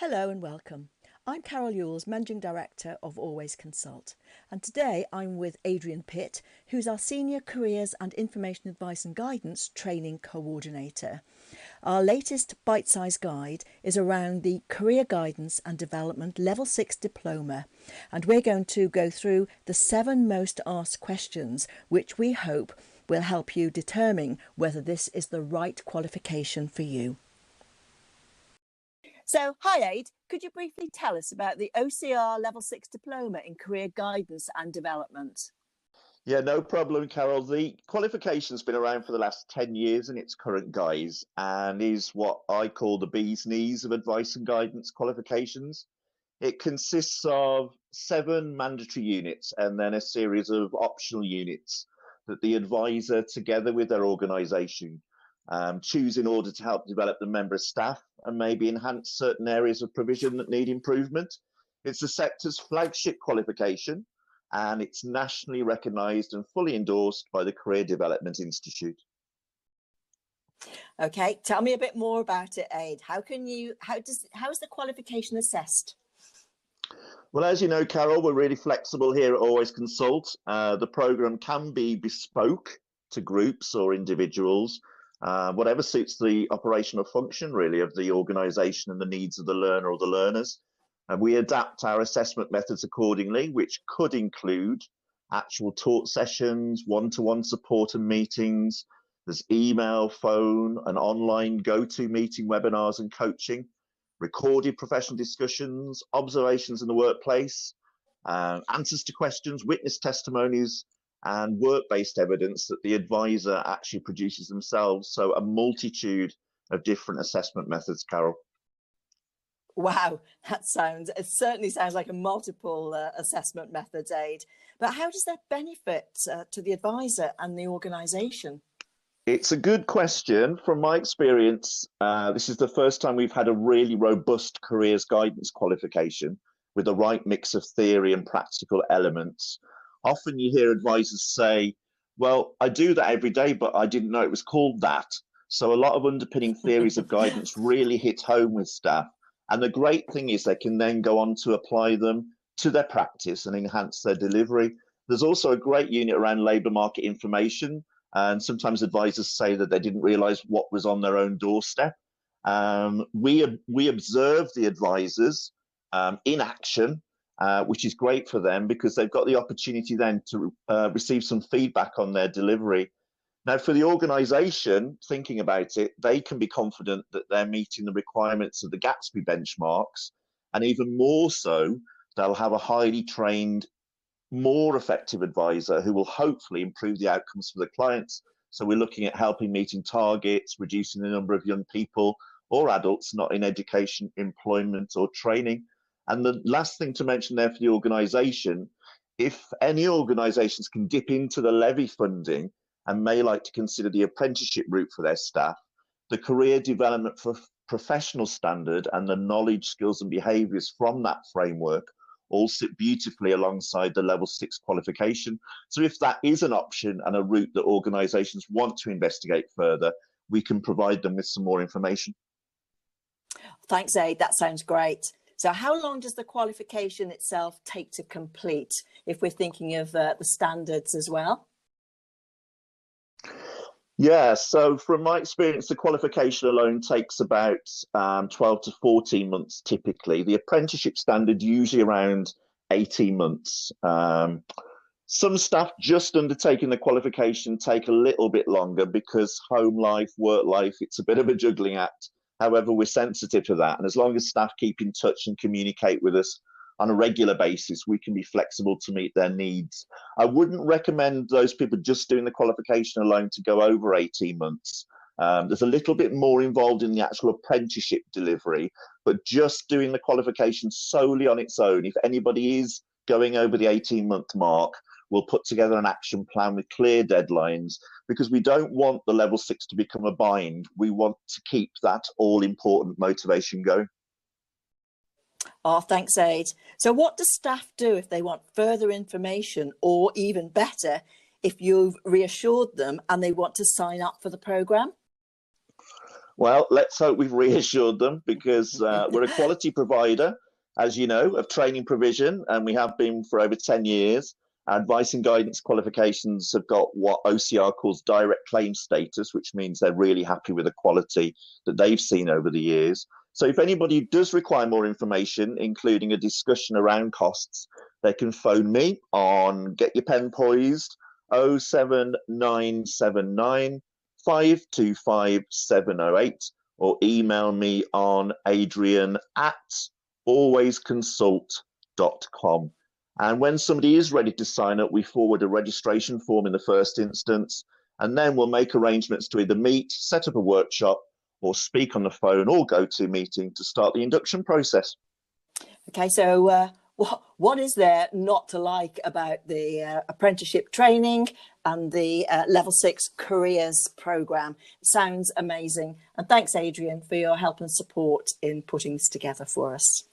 Hello and welcome. I'm Carol Ewels, Managing Director of Always Consult, and today I'm with Adrian Pitt, who's our Senior Careers and Information Advice and Guidance Training Coordinator. Our latest bite-sized guide is around the Career Guidance and Development Level 6 Diploma, and we're going to go through the 7 most asked questions, which we hope will help you determine whether this is the right qualification for you. So, hi Aid, could you briefly tell us about the OCR Level 6 Diploma in Career Guidance and Development? Yeah, no problem, Carol. The qualification's been around for the last 10 years in its current guise and is what I call the bee's knees of advice and guidance qualifications. It consists of 7 mandatory units and then a series of optional units that the advisor, together with their organisation, choose in order to help develop the member of staff and maybe enhance certain areas of provision that need improvement. It's the sector's flagship qualification, and it's nationally recognised and fully endorsed by the Career Development Institute. Okay, tell me a bit more about it, Aid. How is the qualification assessed? Well, as you know, Carol, we're really flexible here at Always Consult. The programme can be bespoke to groups or individuals, whatever suits the operational function, really, of the organisation and the needs of the learner or the learners. And we adapt our assessment methods accordingly, which could include actual taught sessions, one-to-one support and meetings. There's email, phone, and online go-to meeting webinars and coaching, recorded professional discussions, observations in the workplace, answers to questions, witness testimonies, and work-based evidence that the advisor actually produces themselves. So a multitude of different assessment methods, Carol. Wow, it certainly sounds like a multiple assessment methods, Aid. But how does that benefit to the advisor and the organisation? It's a good question. From my experience, this is the first time we've had a really robust careers guidance qualification with the right mix of theory and practical elements. Often you hear advisors say, well, I do that every day, but I didn't know it was called that. So a lot of underpinning theories of guidance really hit home with staff. And the great thing is they can then go on to apply them to their practice and enhance their delivery. There's also a great unit around labour market information. And sometimes advisors say that they didn't realise what was on their own doorstep. We observe the advisors in action, which is great for them because they've got the opportunity then to receive some feedback on their delivery. Now, for the organisation, thinking about it, they can be confident that they're meeting the requirements of the Gatsby benchmarks, and even more so, they'll have a highly trained, more effective advisor who will hopefully improve the outcomes for the clients. So we're looking at helping meeting targets, reducing the number of young people or adults not in education, employment or training. And the last thing to mention there for the organisation, if any organisations can dip into the levy funding and may like to consider the apprenticeship route for their staff, the career development for professional standard and the knowledge, skills and behaviours from that framework all sit beautifully alongside the level 6 qualification. So if that is an option and a route that organisations want to investigate further, we can provide them with some more information. Thanks, Aid. That sounds great. So how long does the qualification itself take to complete if we're thinking of the standards as well? Yeah, so from my experience, the qualification alone takes about 12 to 14 months typically. The apprenticeship standard usually around 18 months. Some staff just undertaking the qualification take a little bit longer because home life, work life, it's a bit of a juggling act. However, we're sensitive to that. And as long as staff keep in touch and communicate with us on a regular basis, we can be flexible to meet their needs. I wouldn't recommend those people just doing the qualification alone to go over 18 months. There's a little bit more involved in the actual apprenticeship delivery, but just doing the qualification solely on its own, if anybody is going over the 18-month mark, we'll put together an action plan with clear deadlines because we don't want the level 6 to become a bind. We want to keep that all-important motivation going. Oh, thanks, Aid. So what do staff do if they want further information, or even better, if you've reassured them and they want to sign up for the programme? Well, let's hope we've reassured them because we're a quality provider, as you know, of training provision, and we have been for over 10 years. Our advice and guidance qualifications have got what OCR calls direct claim status, which means they're really happy with the quality that they've seen over the years. So if anybody does require more information, including a discussion around costs, they can phone me on, get your pen poised, 07979 525708, or email me on adrian@alwaysconsult.com. And when somebody is ready to sign up, we forward a registration form in the first instance, and then we'll make arrangements to either meet, set up a workshop, or speak on the phone or go to meeting to start the induction process. Okay, so what is there not to like about the apprenticeship training and the Level 6 careers programme? Sounds amazing. And thanks, Adrian, for your help and support in putting this together for us.